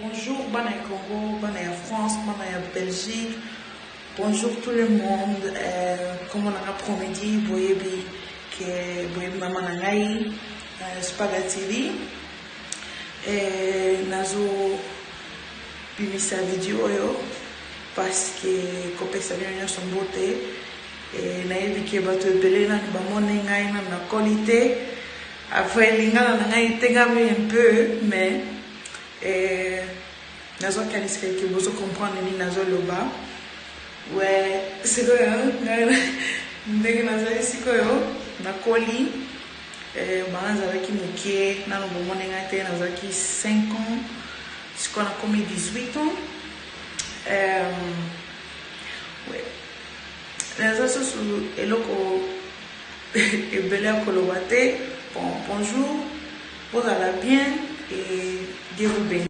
Bonjour, Bana Congo, Bana France, Bana Belgique. Bonjour tout le monde. Comme on a promis, vous voyez que maman nangai spaghetti. Nazo bimisa vidéo yo parce que kopesa bien son beauté. Na yebi ke bato ebele na bamone ngai na qualité. Après lingana nangai tenga un peu mais nazo kalisika que vous comprendre ni nazo loba. Ouais, c'est quoi ndenge nazali sikoyo na koli banazalaki mokie nano bomone ngai te nazalaki 5 ans sikoyo nakomi 18 ans ouais naza susu eloko ebele ya koloba te. Bonjour, vous allez bien et Dieu vous bénisse.